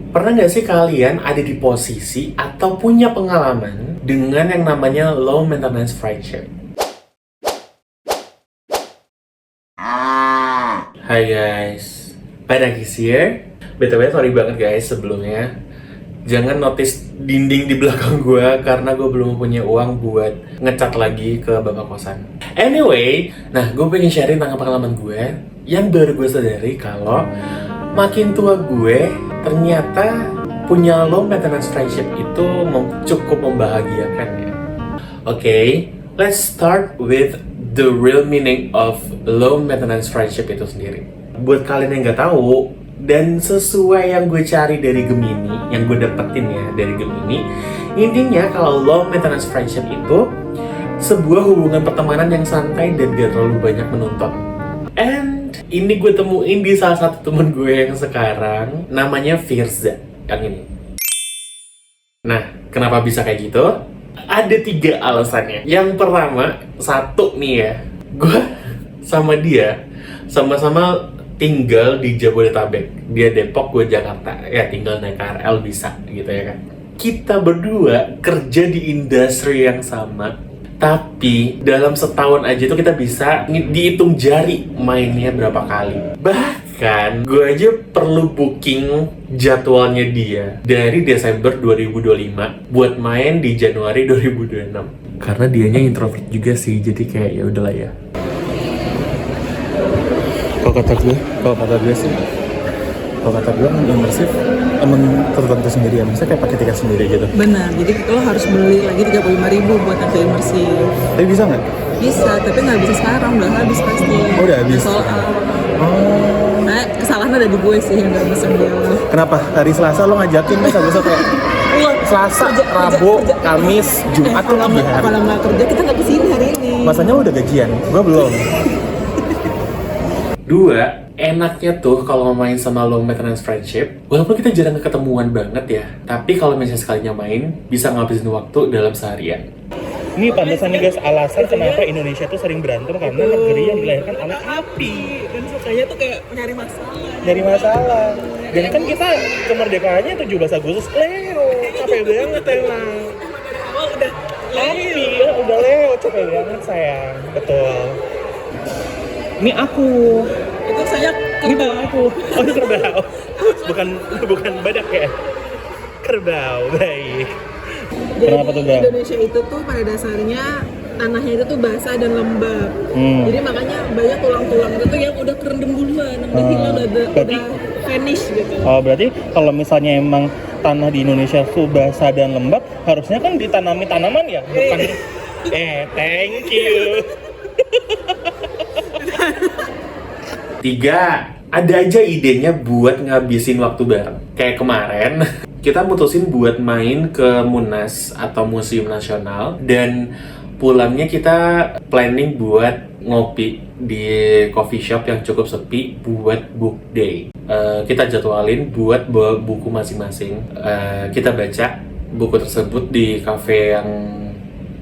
Pernah nggak sih kalian ada di posisi atau punya pengalaman dengan yang namanya low maintenance friendship? Hai guys, Padagis here. BTW sorry banget guys sebelumnya. Jangan notice dinding di belakang gue karena gue belum punya uang buat ngecat lagi ke bapak kosan. Anyway, nah gue pengen sharing tentang pengalaman gue yang baru gue sadari kalau makin tua gue ternyata punya low maintenance friendship itu cukup membahagiakan ya. Oke, let's start with the real meaning of low maintenance friendship itu sendiri. Buat kalian yang nggak tahu, dan sesuai yang gue cari dari Gemini, yang gue dapetin ya dari Gemini, intinya kalau low maintenance friendship itu sebuah hubungan pertemanan yang santai dan gak terlalu banyak menuntut. And ini gue temuin di salah satu temen gue yang sekarang, namanya Firza, yang ini. Nah, kenapa bisa kayak gitu? Ada 3 alasannya. Yang pertama, satu nih ya, gue sama dia sama-sama tinggal di Jabodetabek. Dia Depok, gue Jakarta. Ya tinggal naik KRL bisa gitu ya kan. Kita berdua kerja di industri yang sama, tapi dalam setahun aja tuh kita bisa dihitung jari mainnya berapa kali. Bahkan gue aja perlu booking jadwalnya dia dari Desember 2025 buat main di Januari 2026. Karena dianya introvert juga sih, jadi kayak ya udahlah ya. Kalau kata gue sih, emang imersif, emang tertentu sendiri ya, misalnya kayak pakai tiket sendiri gitu. Benar, jadi lo harus beli lagi 35.000 buat yang imersif. Tapi bisa nggak? Bisa, tapi nggak bisa sekarang, udah habis pasti. Oh, udah habis? Soal nah, kesalahan ada di gue sih yang nggak bisa dia. Kenapa? Hari Selasa lo ngajakin, masa besok kayak Selasa, Rabu, Kamis, Jumat tuh kalau nggak kerja kita nggak kesini hari ini. Masanya lo udah gajian? Gue belum. 2, enaknya tuh kalau main sama low maintenance friendship, walaupun kita jarang ketemuan banget ya, tapi kalau misalnya sekalinya main, bisa ngabisin waktu dalam seharian. Ini pantesannya guys, alasan kenapa Indonesia tuh sering berantem karena negeri yang dilahirkan oleh api. Dan sukanya tuh kayak nyari masalah. Nyari masalah. Dan kan kita kemerdekaannya 17 Agustus, Leo, capek banget emang. Awal udah Api, ya, udah Leo, capek banget sayang, betul. Ini aku. itu saya Kerbau aku. Oh, itu kerbau. Bukan badak ya. Kerbau, baik. Kenapa tuh, Bang? Indonesia itu tuh pada dasarnya tanahnya itu tuh basah dan lembab. Jadi makanya banyak tulang-tulang itu tuh yang udah kerendam duluan, udah hilang, udah vanish gitu. Oh, berarti kalau misalnya emang tanah di Indonesia tuh basah dan lembab, harusnya kan ditanami tanaman ya, bukan thank you. 3, ada aja idenya buat ngabisin waktu bareng. Kayak kemarin, kita mutusin buat main ke Munas atau Museum Nasional, dan pulangnya kita planning buat ngopi di coffee shop yang cukup sepi buat book day. Kita jadwalin buat bawa buku masing-masing. Kita baca buku tersebut di cafe yang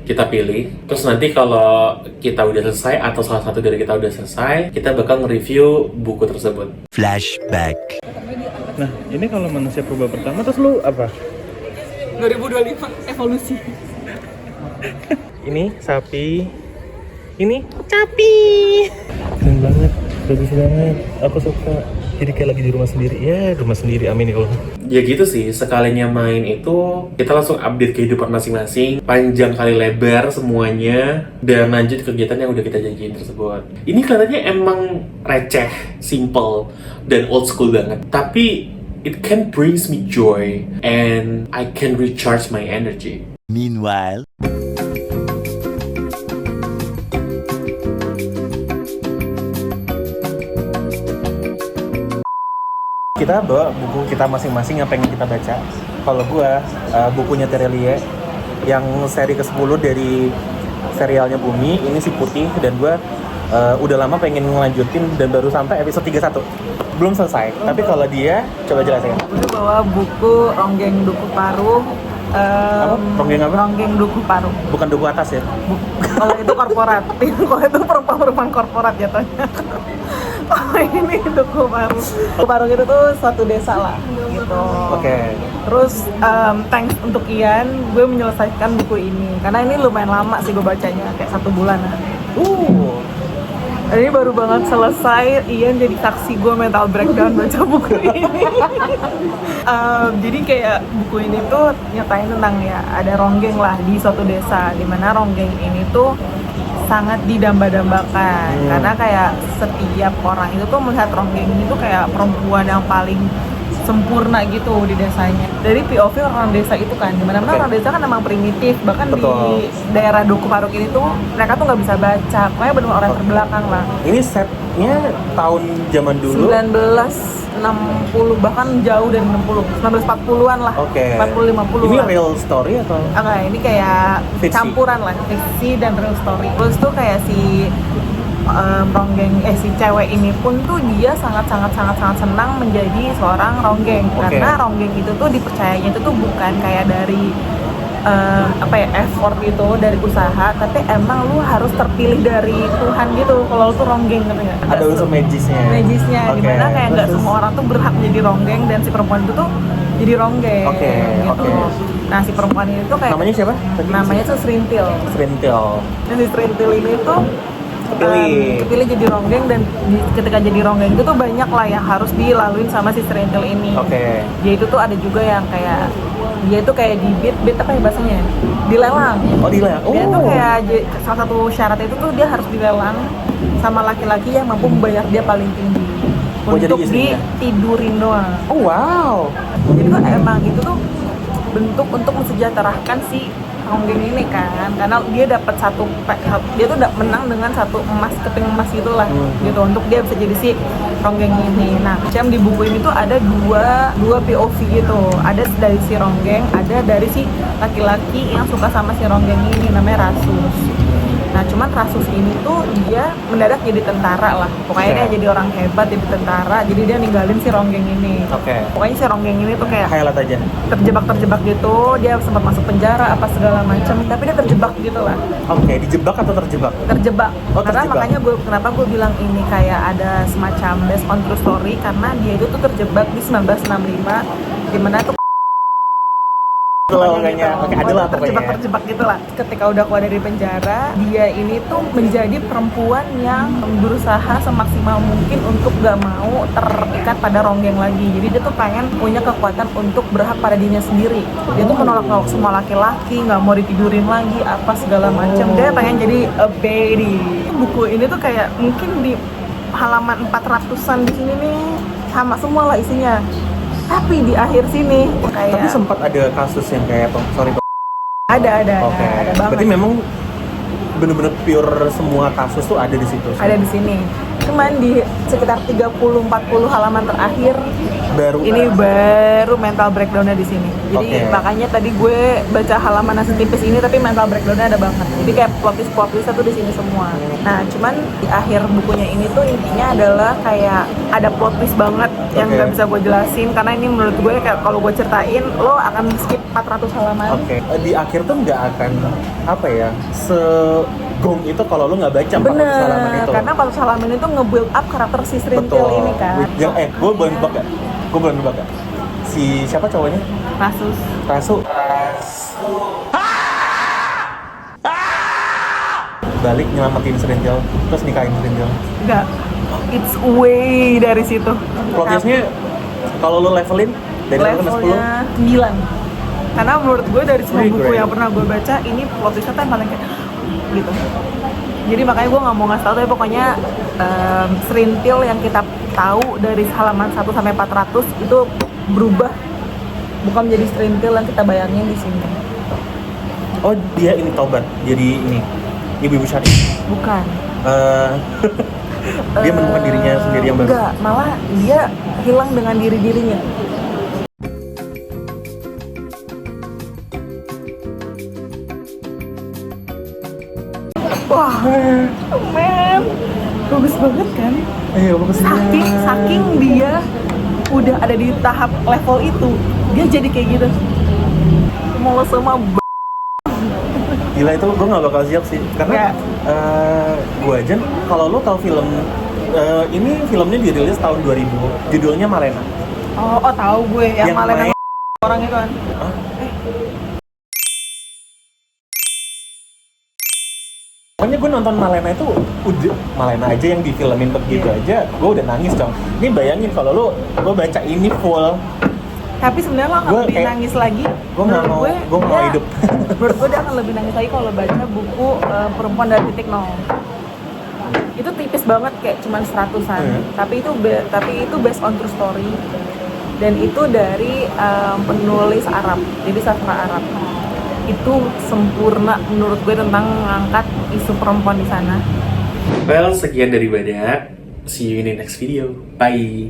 kita pilih. Terus nanti kalau kita udah selesai atau salah satu dari kita udah selesai, kita bakal nge-review buku tersebut. Flashback. Nah, ini kalau manusia purba pertama, terus lu apa? 2025 evolusi. Ini sapi. Ini capi. Keren banget, bagus banget. Aku suka. Jadi kayak lagi di rumah sendiri. Ya, rumah sendiri, amin ya Allah. Ya gitu sih, sekalinya main itu kita langsung update kehidupan masing-masing, panjang kali lebar semuanya, dan lanjut kegiatan yang udah kita janjiin tersebut. Ini kelihatannya emang receh, simple, dan old school banget. Tapi it can brings me joy and I can recharge my energy. Meanwhile, Kita bawa buku kita masing-masing yang pengen kita baca. Kalau gua, bukunya Terelie yang seri ke-10 dari serialnya Bumi, ini si Putih, dan gua udah lama pengen ngelanjutin dan baru sampai episode 31. Belum selesai, tapi kalau dia, coba jelasin. Udah bawa buku Ronggeng Duku Paru. Apa? Ronggeng apa? Ronggeng Duku Paru. Bukan duku atas ya? Kalau itu korporat. Kalau itu perumpamaan korporat jatuhnya. Ini Tuku Parung. Tuku Parung itu tuh suatu desa lah gitu. Oke. Terus thanks untuk Ian, gue menyelesaikan buku ini karena ini lumayan lama sih gue bacanya, kayak 1 bulan lah. Ini baru banget selesai, Ian jadi saksi gue mental breakdown baca buku ini. Jadi kayak buku ini tuh nyatain tentang ya ada ronggeng lah di suatu desa, dimana ronggeng ini tuh sangat didamba-dambakan karena kayak setiap orang itu tuh melihat ronggeng ini tuh kayak perempuan yang paling sempurna gitu di desanya. Dari POV orang desa itu kan, dimana orang desa kan emang primitif, bahkan Betul. di daerah Duku Paruk ini tuh mereka tuh nggak bisa baca, pokoknya benar orang terbelakang lah. Ini setnya tahun zaman dulu. 1960 bahkan jauh dari 60, 1940-an lah. Oke. 40 50. Ini real story atau? Oke, ini kayak Fiksi. campuran lah, fiksi dan real story. Terus tuh kayak si si cewek ini pun tuh dia sangat senang menjadi seorang ronggeng. Oke. Karena ronggeng itu tuh dipercayanya itu tuh bukan kayak dari effort gitu, dari usaha, tapi emang lu harus terpilih dari Tuhan gitu kalau lu tuh ronggeng, ngerti nggak? Ada unsur magisnya. Oke. Dimana kayak nggak Terus? semua orang tuh berhak jadi ronggeng, dan si perempuan itu tuh jadi ronggeng gitu. Nah si perempuan ini tuh kayak Namanya siapa? Tadi? namanya tuh Serintil. Serintil. Dan si Serintil ini tuh Kepilih. jadi ronggeng, dan ketika jadi ronggeng itu tuh banyak lah yang harus dilaluin sama si Serintil ini. Oke. Dia itu tuh ada juga yang kayak dia tuh kayak di beat apa ya bahasanya? Dilelang. Oh, dilelang. Dia tuh Oh. kayak salah satu syarat itu tuh dia harus dilelang sama laki-laki yang mampu membayar dia paling tinggi Oh, jadi untuk istrinya? ditidurin doang. Oh, wow. Jadi tuh emang itu tuh bentuk untuk mensejahterakan si ronggeng ini kan, karena dia dapat dia tuh menang dengan satu keping emas gitulah gitu, untuk dia bisa jadi si ronggeng ini. Nah, macam di buku ini tuh ada dua POV gitu, ada dari si ronggeng, ada dari si laki-laki yang suka sama si ronggeng ini, namanya Rasus. Nah, cuman Rasus ini tuh dia mendadak jadi tentara lah. Pokoknya dia jadi orang hebat, jadi tentara. Jadi dia ninggalin si ronggeng ini. Oke. Pokoknya si ronggeng ini tuh kayak Highlight aja. terjebak gitu. Dia sempat masuk penjara apa segala macam. Tapi dia terjebak gitu lah. Oke, dijebak atau terjebak? Terjebak. Oh, Karena terjebak. makanya kenapa gue bilang ini kayak ada semacam based on true story, karena dia itu tuh terjebak di 1965, dimana tuh Kayaknya, oke, ada lah pokoknya. terjebak gitu lah. Ketika udah keluar dari penjara, dia ini tuh menjadi perempuan yang berusaha semaksimal mungkin untuk gak mau terikat pada ronggeng lagi. Jadi dia tuh pengen punya kekuatan untuk berhak pada dirinya sendiri. Dia tuh menolak semua laki-laki, gak mau ditidurin lagi, apa segala macam. Dia pengen jadi a baby. Buku ini tuh kayak mungkin di halaman 400-an di sini nih sama semua lah isinya. Tapi di akhir sini kayak Tapi sempat ada kasus yang kayak ada Oke. banget. Berarti memang bener-bener pure semua kasus tuh ada di situ. Ada di sini. Cuman di sekitar 30-40 halaman terakhir ini baru mental breakdown-nya di sini. Jadi Oke. makanya tadi gue baca halaman yang setipis ini, tapi mental breakdown-nya ada banget. Jadi kayak plot twist tuh di sini semua. Nah, cuman di akhir bukunya ini tuh intinya adalah kayak ada plot twist banget yang Oke. nggak bisa gue jelasin, karena ini menurut gue kayak kalau gue ceritain lo akan skip 400 halaman. Oke. Di akhir tuh nggak akan apa ya, segong itu kalau lu nggak baca 400 halaman Bener, itu. karena 400 halaman itu nge-build up karakter si Serintil ini kan. Yang gue belum nebak ya. Gue belum nebak ya. Si siapa cowoknya? Rasus. Rasu. Balik nyelamatin Serintil, terus nikahin Serintil. Enggak. It's way dari situ. Plot twist-nya kalau lu levelin dari 1 sampai 10. Levelnya 9. Karena menurut gue dari semua Wih, buku keren. yang pernah gue baca, ini plot twistnya tuh yang paling kayak gitu. Jadi makanya gue nggak mau ngasih tau, tapi pokoknya Serintil yang kita tahu dari halaman 1 sampai 400 itu berubah, bukan menjadi Serintil yang kita bayangin di sini. Oh, dia ini tobat. Jadi ini ibu-ibu syarif. Bukan. Dia menemukan dirinya sendiri yang baru. Enggak, malah dia hilang dengan diri-dirinya. Wah, men, bagus banget kan? Ayo, bagus Saking dia udah ada di tahap level itu, dia jadi kayak gitu. Mau sama Gila, itu gue gak bakal siap sih. Karena gue aja, kalau lo tau film Ini filmnya dirilis tahun 2000. Judulnya Malena. Oh tahu gue yang Malena main- orang itu kan. Hah? Pokoknya gue nonton Malena itu udah Malena aja yang difilmin begitu aja, gue udah nangis dong. Ini bayangin kalau lo baca ini full, Tapi sebenarnya lo akan Gue lebih kayak- nangis lagi. gue nggak mau, gue nggak mau hidup. Menurut gue dia akan lebih nangis lagi kalau baca buku Perempuan dari Titik Nol. Itu tipis banget kayak cuman 100-an. Tapi itu based on true story. Dan itu dari penulis Arab, jadi sastra Arab. Itu sempurna menurut gue tentang mengangkat isu perempuan di sana. Well, sekian dari Badak. See you in the next video. Bye.